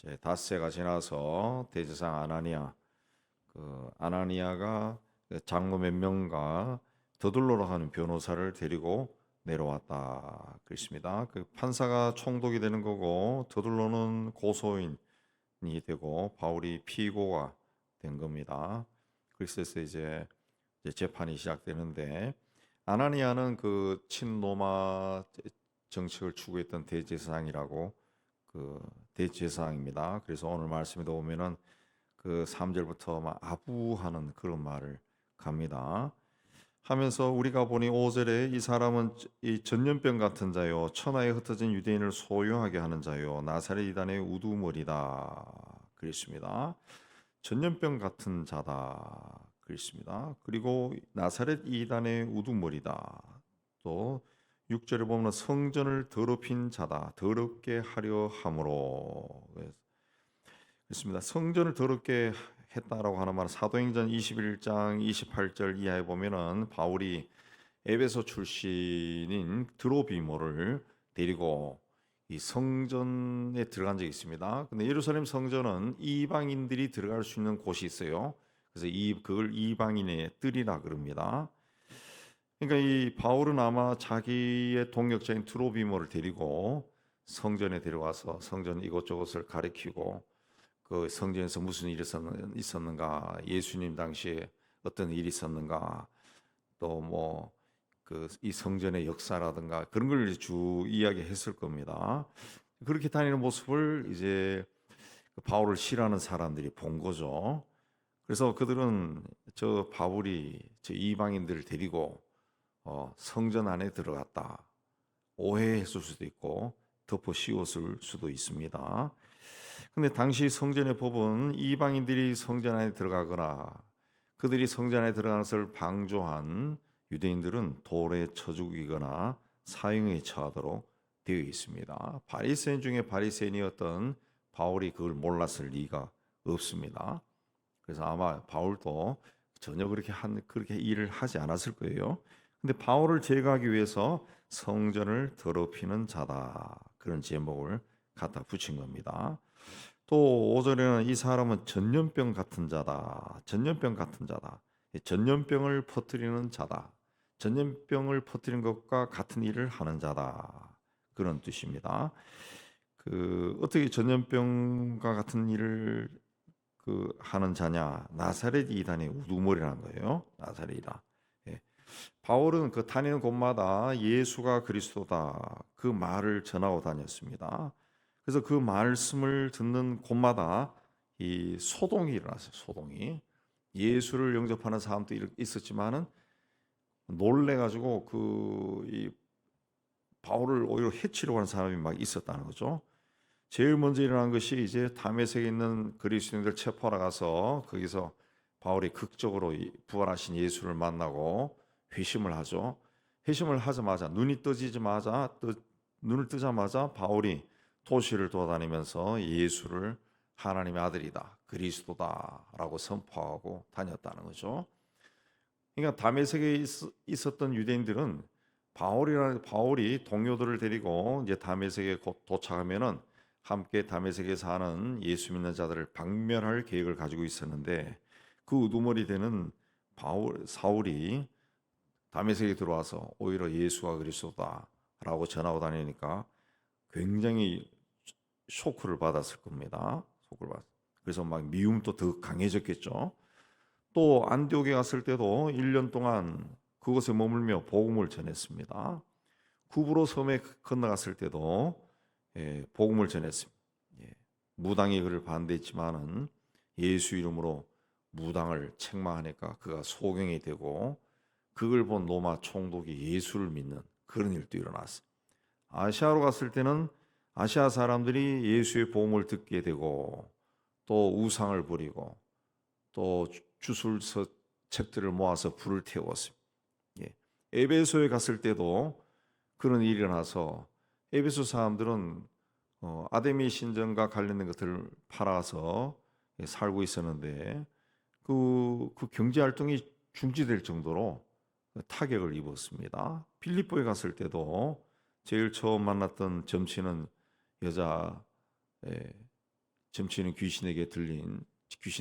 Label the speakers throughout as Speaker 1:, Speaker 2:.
Speaker 1: 이제 닷새가 지나서 대제사장 아나니아, 아나니아가 장로 몇 명과 더둘로라 하는 변호사를 데리고 내려왔다 그랬습니다. 그 판사가 총독이 되는 거고 더둘로는 고소인이 되고 바울이 피고가 된 겁니다. 그래서 이제 재판이 시작되는데 아나니아는 그 친로마 정책을 추구했던 대제사장이라고 대제사장입니다. 그래서 오늘 말씀에도 보면은 그 3절부터 막 아부하는 그런 말을 갑니다. 하면서 우리가 보니 5절에 이 사람은 이 전염병 같은 자요 천하에 흩어진 유대인을 소유하게 하는 자요 나사렛 이단의 우두머리다 그랬습니다. 전염병 같은 자다 그랬습니다. 그리고 나사렛 이단의 우두머리다. 또 6절에 보면 성전을 더럽힌 자다. 더럽게 하려 함으로 그렇습니다. 성전을 더럽게 했다라고 하는 말은 사도행전 21장 28절 이하에 보면은 바울이 에베소 출신인 드로비모를 데리고 이 성전에 들어간 적이 있습니다. 근데 예루살렘 성전은 이방인들이 들어갈 수 있는 곳이 있어요. 그래서 그걸 이방인의 뜰이라 그럽니다. 그러니까 이 바울은 아마 자기의 동역자인 드로비모를 데리고 성전에 데려와서 성전 이곳저곳을 가리키고 그 성전에서 무슨 일이 있었는가, 예수님 당시에 어떤 일이 있었는가, 또 뭐 그 이 성전의 역사라든가 그런 걸 주 이야기했을 겁니다. 그렇게 다니는 모습을 이제 바울을 싫어하는 사람들이 본 거죠. 그래서 그들은 저 바울이 저 이방인들을 데리고 성전 안에 들어갔다 오해했을 수도 있고 덮어 씌웠을 수도 있습니다. 근데 당시 성전의 법은 이방인들이 성전 안에 들어가거나 그들이 성전 안에 들어가는 것을 방조한 유대인들은 돌에 쳐 죽이거나 사형에 처하도록 되어 있습니다. 바리새인 중에 바리새인이었던 바울이 그걸 몰랐을 리가 없습니다. 그래서 아마 바울도 전혀 그렇게 일을 하지 않았을 거예요. 근데 바울을 제거하기 위해서 성전을 더럽히는 자다. 그런 제목을 갖다 붙인 겁니다. 또 5절에는 이 사람은 전염병 같은 자다. 전염병 같은 자다. 전염병을 퍼뜨리는 자다. 전염병을 퍼뜨리는 것과 같은 일을 하는 자다. 그런 뜻입니다. 어떻게 전염병과 같은 일을 하는 자냐? 나사렛 이단의 우두머리라는 거예요. 나사렛 이단. 예. 바울은 그 다니는 곳마다 예수가 그리스도다 그 말을 전하고 다녔습니다. 그래서 그 말씀을 듣는 곳마다 이 소동이 일어났어요. 소동이 예수를 영접하는 사람도 있었지만은 놀래가지고 이 바울을 오히려 해치려고 하는 사람이 막 있었다는 거죠. 제일 먼저 일어난 것이 이제 다메섹에 있는 그리스도인들 체포하러 가서 거기서 바울이 극적으로 부활하신 예수를 만나고 회심을 하죠. 회심을 하자마자 눈을 뜨자마자 바울이 도시를 돌아다니면서 예수를 하나님의 아들이다, 그리스도다라고 선포하고 다녔다는 거죠. 그러니까 다메섹에 있었던 유대인들은 바울이 동료들을 데리고 이제 다메섹에 곧 도착하면은 함께 다메섹에 사는 예수 믿는 자들을 박멸할 계획을 가지고 있었는데 그 우두머리 되는 사울이 다메섹에 들어와서 오히려 예수가 그리스도다라고 전하고 다니니까 굉장히 쇼크를 받았을 겁니다. 그래서 막 미움도 더 강해졌겠죠. 또 안디옥에 갔을 때도 1년 동안 그곳에 머물며 복음을 전했습니다. 구브로 섬에 건너갔을 때도 복음을 전했습니다. 무당이 그를 반대했지만은 예수 이름으로 무당을 책망하니까 그가 소경이 되고 그걸 본 로마 총독이 예수를 믿는 그런 일도 일어났습니다. 아시아로 갔을 때는 아시아 사람들이 예수의 복음을 듣게 되고 또 우상을 부리고 또 주술서 책들을 모아서 불을 태웠습니다. 에베소에 갔을 때도 그런 일이 일어나서 에베소 사람들은 아데미 신전과 관련된 것들을 팔아서 살고 있었는데 그 경제 활동이 중지될 정도로 타격을 입었습니다. 필리포에 갔을 때도 제일 처음 만났던 점치는 여자 점치는 귀신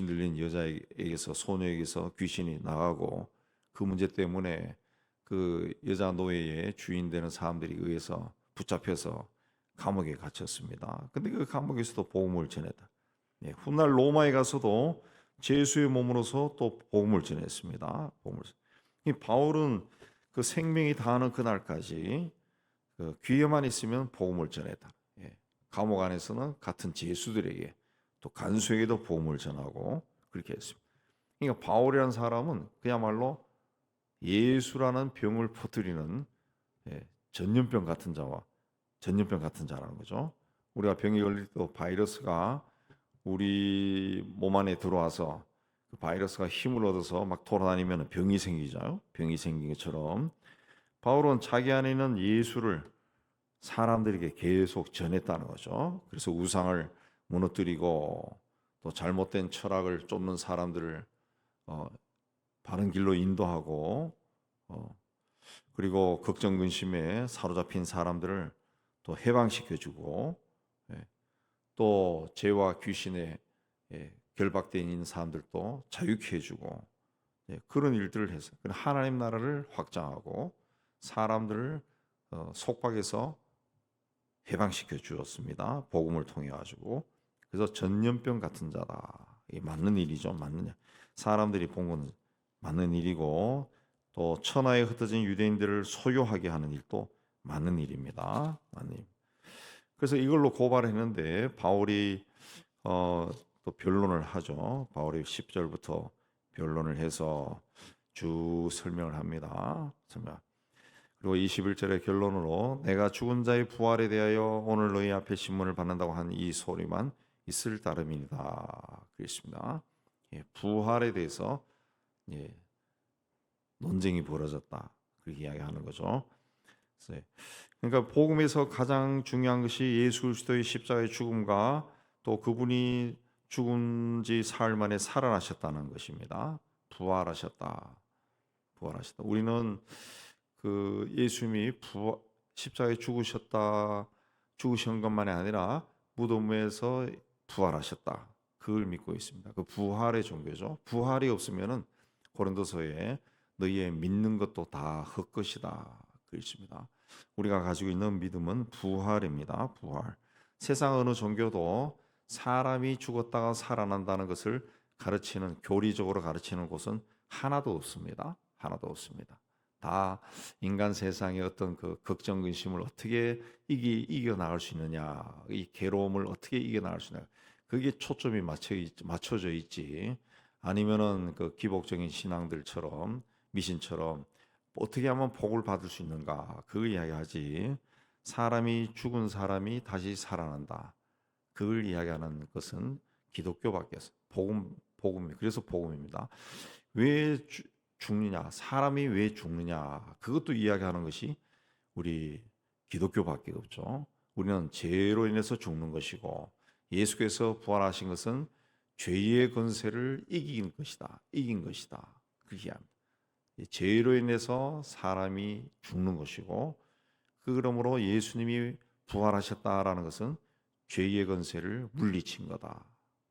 Speaker 1: 들린 여자에게서 소녀에게서 귀신이 나가고 그 문제 때문에 그 여자 노예의 주인 되는 사람들이 의해서 붙잡혀서 감옥에 갇혔습니다. 근데 그 감옥에서도 복음을 전했다. 예, 훗날 로마에 가서도 제수의 몸으로서 또 복음을 전했습니다. 이 바울은 그 생명이 다하는 그날까지 그 귀에만 있으면 복음을 전했다. 예, 감옥 안에서는 같은 제수들에게 또 간수에게도 복음을 전하고 그렇게 했습니다. 그러니까 바울이라는 사람은 그야말로 예수라는 병을 퍼뜨리는 전염병 같은 자라는 거죠. 우리가 병이 걸릴 때 바이러스가 우리 몸 안에 들어와서 그 바이러스가 힘을 얻어서 막 돌아다니면 병이 생기잖아요. 병이 생긴 것처럼 바울은 자기 안에 있는 예수를 사람들에게 계속 전했다는 거죠. 그래서 우상을 무너뜨리고 또 잘못된 철학을 쫓는 사람들을 바른 길로 인도하고 그리고 걱정 근심에 사로잡힌 사람들을 또 해방시켜주고 또 죄와 귀신에 결박되어 있는 사람들도 자유케 해주고 그런 일들을 해서 하나님 나라를 확장하고 사람들을 속박에서 해방시켜 주었습니다. 복음을 통해 가지고. 그래서 전염병 같은 자다. 이게 맞는 일이죠. 맞느냐. 사람들이 본 건 맞는 일이고 또 천하에 흩어진 유대인들을 소유하게 하는 일도 맞는 일입니다. 맞는 일. 그래서 이걸로 고발했는데 바울이 또 변론을 하죠. 바울이 10절부터 변론을 해서 쭉 설명을 합니다. 그리고 21절의 결론으로 내가 죽은 자의 부활에 대하여 오늘 너희 앞에 신문을 받는다고 한 이 소리만 있을 따름이다. 그랬습니다. 부활에 대해서 논쟁이 벌어졌다. 그렇게 이야기하는 거죠. 그러니까 복음에서 가장 중요한 것이 예수 그리스도의 십자가의 죽음과 또 그분이 죽은 지 사흘 만에 살아나셨다는 것입니다. 부활하셨다. 우리는 그 예수님이 십자가에 죽으신 것만이 아니라 무덤에서 부활하셨다. 그걸 믿고 있습니다. 그 부활의 종교죠. 부활이 없으면은 고린도서에 너희의 믿는 것도 다 헛것이다. 그렇습니다. 우리가 가지고 있는 믿음은 부활입니다. 부활. 세상 어느 종교도 사람이 죽었다가 살아난다는 것을 교리적으로 가르치는 곳은 하나도 없습니다. 다 인간 세상의 어떤 그 걱정 근심을 어떻게 이겨 나갈 수 있느냐, 이 괴로움을 어떻게 이겨 나갈 수 있느냐, 그게 초점이 맞춰져 있지. 아니면은 그 기복적인 신앙들처럼 미신처럼 어떻게 하면 복을 받을 수 있는가, 그 이야기하지. 죽은 사람이 다시 살아난다. 그걸 이야기하는 것은 기독교밖에 없어. 그래서 복음입니다. 왜 죽느냐? 사람이 왜 죽느냐? 그것도 이야기하는 것이 우리 기독교밖에 없죠. 우리는 죄로 인해서 죽는 것이고 예수께서 부활하신 것은 죄의 권세를 이긴 것이다. 그렇게 합니다. 죄로 인해서 사람이 죽는 것이고 그러므로 예수님이 부활하셨다라는 것은 죄의 권세를 물리친 거다.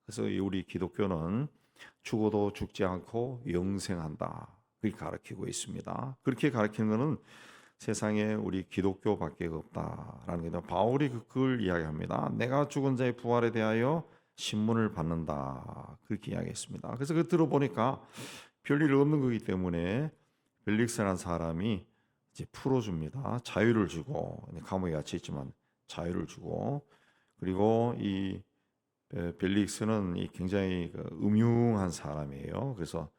Speaker 1: 그래서 우리 기독교는 죽어도 죽지 않고 영생한다. 그렇게 가르치고 있습니다. 그렇게 가르치는 것은 세상에 우리 기독교밖에 없다라는 거죠. 바울이 그걸 이야기합니다. 내가 죽은 자의 부활에 대하여 신문을 받는다. 그렇게 이야기했습니다. 그래서 그 들어보니까 별일 없는 거기 때문에 벨릭스라는 사람이 이제 풀어줍니다. 자유를 주고 감옥에 갇혀 있지만 자유를 주고 그리고 이 벨릭스는 굉장히 음흉한 사람이에요. 그래서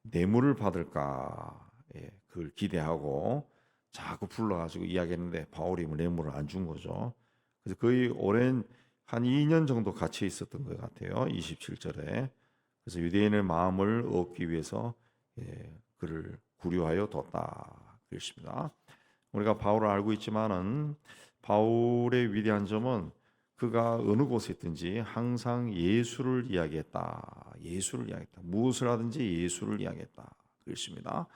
Speaker 1: 뇌물을 받을까 그걸 기대하고 자꾸 불러가지고 이야기했는데 바울이 뇌물을 안 준 거죠. 그래서 거의 오랜 한 2년 정도 갇혀 있었던 것 같아요. 27절에. 그래서 유대인의 마음을 얻기 위해서 그를 구류하여 뒀다. 그렇습니다. 우리가 바울을 알고 있지만은 바울의 위대한 점은 그가 어느 곳에 있든지 항상 예수를 이야기했다. 무엇을 하든지 예수를 이야기했다. 그렇습니다.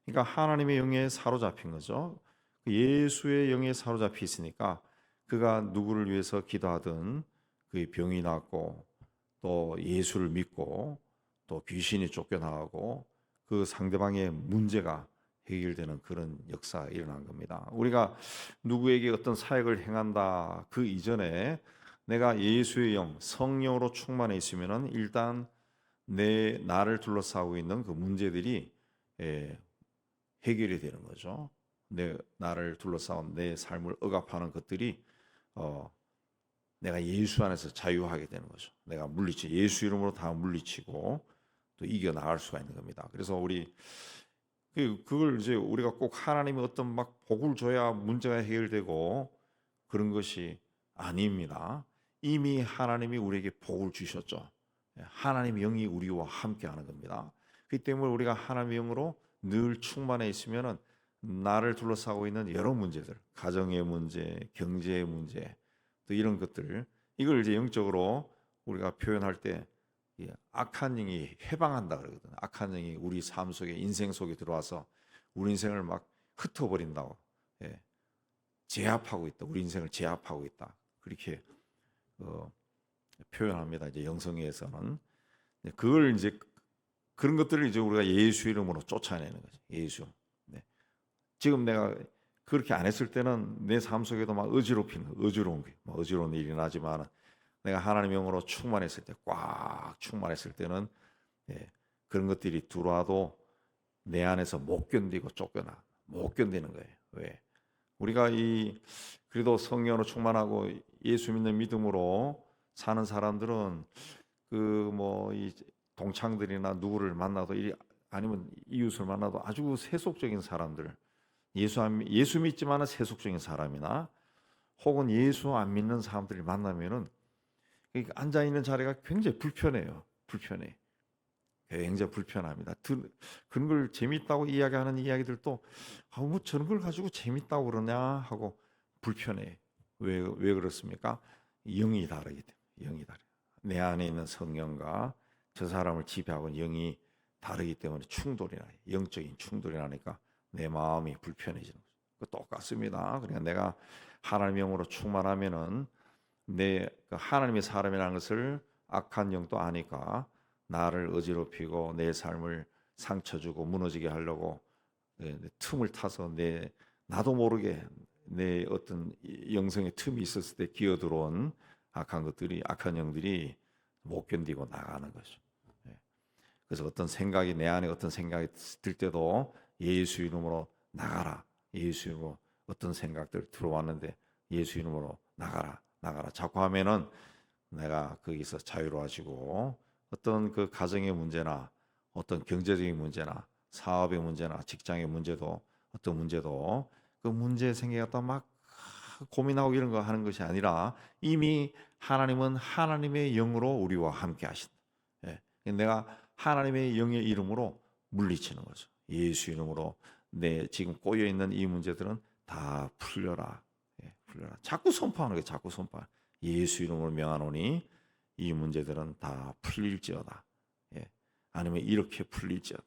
Speaker 1: 그러니까 하나님의 영에 사로잡힌 거죠. 예수의 영에 사로잡혀 있으니까 그가 누구를 위해서 기도하든 그의 병이 낫고 또 예수를 믿고 또 귀신이 쫓겨나가고 그 상대방의 문제가 해결되는 그런 역사가 일어난 겁니다. 우리가 누구에게 어떤 사역을 행한다 그 이전에 내가 예수의 영, 성령으로 충만해 있으면은 일단 내 나를 둘러싸고 있는 그 문제들이 해결이 되는 거죠. 내 나를 둘러싸온 내 삶을 억압하는 것들이 내가 예수 안에서 자유하게 되는 거죠. 내가 물리치 예수 이름으로 다 물리치고 또 이겨 나갈 수가 있는 겁니다. 그래서 우리 그걸 이제 우리가 꼭 하나님이 어떤 막 복을 줘야 문제가 해결되고 그런 것이 아닙니다. 이미 하나님이 우리에게 복을 주셨죠. 하나님의 영이 우리와 함께 하는 겁니다. 그렇기 때문에 우리가 하나님의 영으로 늘 충만해 있으면은 나를 둘러싸고 있는 여러 문제들, 가정의 문제, 경제의 문제, 또 이런 것들, 이걸 이제 영적으로 우리가 표현할 때 악한 영이 해방한다 그러거든요. 악한 영이 우리 삶 속에 인생 속에 들어와서 우리 인생을 막 흩어버린다고, 제압하고 있다. 우리 인생을 제압하고 있다. 그렇게 표현합니다. 이제 영성에서는 그걸 이제 그런 것들을 이제 우리가 예수 이름으로 쫓아내는 거죠. 예수. 네. 지금 내가 그렇게 안 했을 때는 내 삶 속에도 막 어지러운 일이 나지만 내가 하나님의 영으로 충만했을 때, 꽉 충만했을 때는 그런 것들이 들어와도 내 안에서 못 견디고 쫓겨나, 못 견디는 거예요. 왜? 우리가 그래도 성령으로 충만하고 예수 믿는 믿음으로 사는 사람들은 이 동창들이나 누구를 만나도 아니면 이웃을 만나도 아주 세속적인 사람들, 예수 믿지만은 세속적인 사람이나 혹은 예수 안 믿는 사람들이 만나면은 앉아 있는 자리가 굉장히 불편해요. 굉장히 불편합니다. 그런 걸 재밌다고 이야기하는 이야기들도 뭐 저런 걸 가지고 재밌다고 그러냐 하고 불편해. 왜 그렇습니까? 영이 다르기 때문에. 영이 다르. 내 안에 있는 성령과 저 사람을 지배하고 있는 영이 다르기 때문에 영적인 충돌이 나니까 내 마음이 불편해지는 거죠. 똑같습니다. 그러니까 내가 하나님의 영으로 충만하면은 하나님의 사람이라는 것을 악한 영도 아니까 나를 어지럽히고 내 삶을 상처 주고 무너지게 하려고 틈을 타서 나도 모르게 내 어떤 영성의 틈이 있었을 때 기어 들어온 악한 영들이 못 견디고 나가는 거죠. 그래서 내 안에 어떤 생각이 들 때도 예수 이름으로 나가라. 예수 이름으로 어떤 생각들 들어왔는데 예수 이름으로 나가라. 자꾸 하면은 내가 거기서 자유로워지고 어떤 그 가정의 문제나 어떤 경제적인 문제나 사업의 문제나 직장의 문제도 어떤 문제도 그 문제 생겨서 막 고민하고 이런 거 하는 것이 아니라 이미 하나님은 하나님의 영으로 우리와 함께 하신다. 내가 하나님의 영의 이름으로 물리치는 거죠. 예수 이름으로 내 지금 꼬여 있는 이 문제들은 다 풀려라. 풀려라. 자꾸 선포하는 거예요. 자꾸 선포. 예수 이름으로 명하노니 이 문제들은 다 풀릴지어다. 아니면 이렇게 풀릴지어다.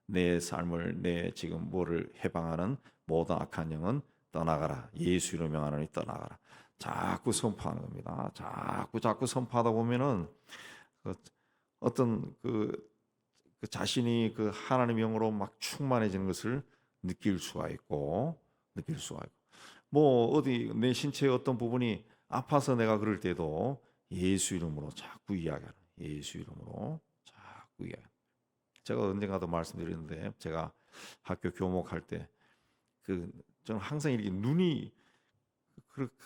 Speaker 1: 내 삶을 내 지금 뭐를 해방하는 모든 악한 영은 떠나가라. 예수 이름으로 명하노니 떠나가라. 자꾸 선포하는 겁니다. 자꾸 선포하다 보면은 어떤 그 자신이 그 하나님의 영으로 막 충만해지는 것을 느낄 수가 있고 뭐 어디 내 신체의 어떤 부분이 아파서 내가 그럴 때도 예수 이름으로 자꾸 이야기하는 예수 이름으로 자꾸 이야기. 제가 언젠가도 말씀드렸는데 제가 학교 교목할 때 저는 항상 이렇게 눈이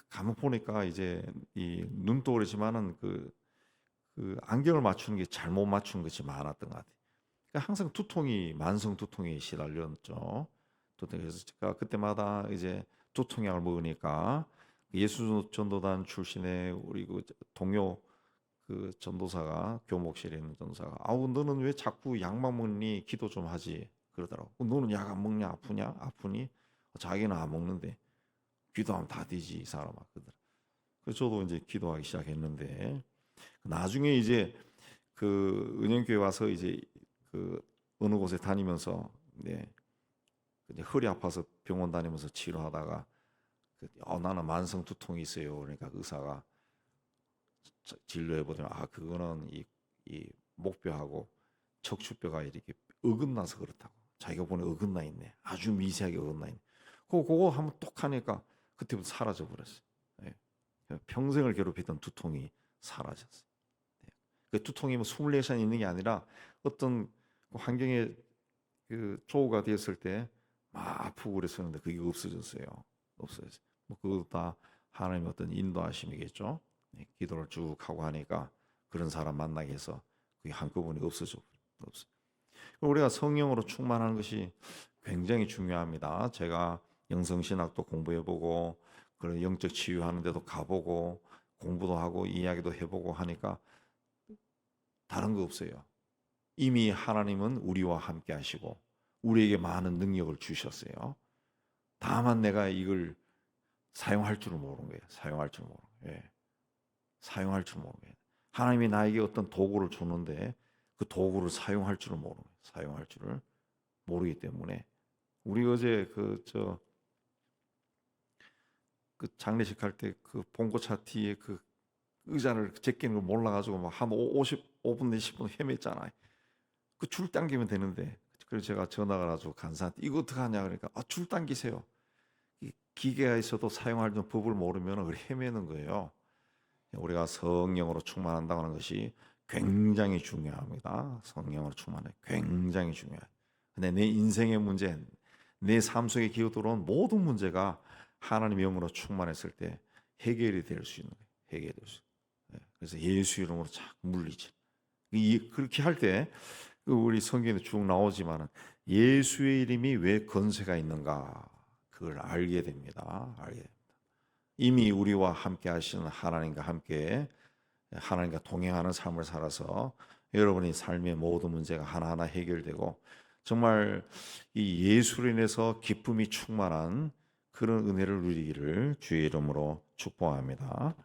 Speaker 1: 가만 보니까 이제 이 눈도 그렇지만은 그 안경을 맞추는 게 잘못 맞춘 것이 많았던 것 같아요. 그러니까 항상 만성 두통이 시달렸죠. 그래서 제가 그때마다 이제 두통약을 먹으니까 예수 전도단 출신의 우리 그 동료 그 전도사가 교목실에 있는 전도사가 아우 너는 왜 자꾸 약만 먹니? 기도 좀 하지 그러더라고. 너는 약 안 먹냐? 아프니? 자기는 안 먹는데 기도하면 다 되지 이 사람아 그러더라. 그래서 저도 이제 기도하기 시작했는데 나중에 이제 그 은영교회 와서 이제 그 어느 곳에 다니면서 허리 아파서 병원 다니면서 치료하다가 나는 만성 두통이 있어요. 그러니까 의사가 진료해 보더니 그거는 이 목뼈하고 척추뼈가 이렇게 어긋나서 그렇다고. 자기가 보니 어긋나 있네. 아주 미세하게 어긋나 있네. 그거 한번 똑 하니까 그때부터 사라져 버렸어요. 예. 평생을 괴롭히던 두통이 사라졌어요. 예. 그 두통이 뭐 24시간 있는 게 아니라 어떤 환경에 그 조우가 되었을 때 막 아프고 그랬었는데 그게 없어졌어요. 없어졌어요. 뭐 그것도 다 하나님의 어떤 인도하심이겠죠. 예. 기도를 쭉 하고 하니까 그런 사람 만나게 해서 그게 한꺼번에 없어져. 없어. 우리가 성령으로 충만하는 것이 굉장히 중요합니다. 제가 영성신학도 공부해보고 그런 영적 치유하는 데도 가보고 공부도 하고 이야기도 해보고 하니까 다른 거 없어요. 이미 하나님은 우리와 함께 하시고 우리에게 많은 능력을 주셨어요. 다만 내가 이걸 사용할 줄을 모르는 거예요. 사용할 줄 모르는 거예요. 예. 사용할 줄 모르는 거예요. 하나님이 나에게 어떤 도구를 줬는데 그 도구를 사용할 줄을 모르는 거예요. 사용할 줄을 모르기 때문에 우리 어제 그 장례식 할 때 그 봉고차 뒤에 그 의자를 제끼는 걸 몰라가지고 막 한 55분 내 10분 헤맸잖아요. 그 줄 당기면 되는데 그래서 제가 전화가 가지고 간사한테 이거 어떻게 하냐 그러니까 줄 당기세요. 이 기계가 있어도 사용할 줄 법을 모르면 그걸 헤매는 거예요. 우리가 성령으로 충만한다는 것이 굉장히 중요합니다. 성령으로 충만해 굉장히 중요해요. 근데 내 인생의 문제, 내 삶 속에 기어 들어온 모든 문제가 하나님의 영으로 충만했을 때 해결이 될 수 있는 거예요. 해결될 수. 그래서 예수 이름으로 착 물리지. 그렇게 할 때 우리 성경에 쭉 나오지만은 예수의 이름이 왜 권세가 있는가 그걸 알게 됩니다. 알게 됩니다. 이미 우리와 함께 하시는 하나님과 함께 하나님과 동행하는 삶을 살아서 여러분의 삶의 모든 문제가 하나하나 해결되고 정말 이 예수로 인해서 기쁨이 충만한 그런 은혜를 누리기를 주의 이름으로 축복합니다.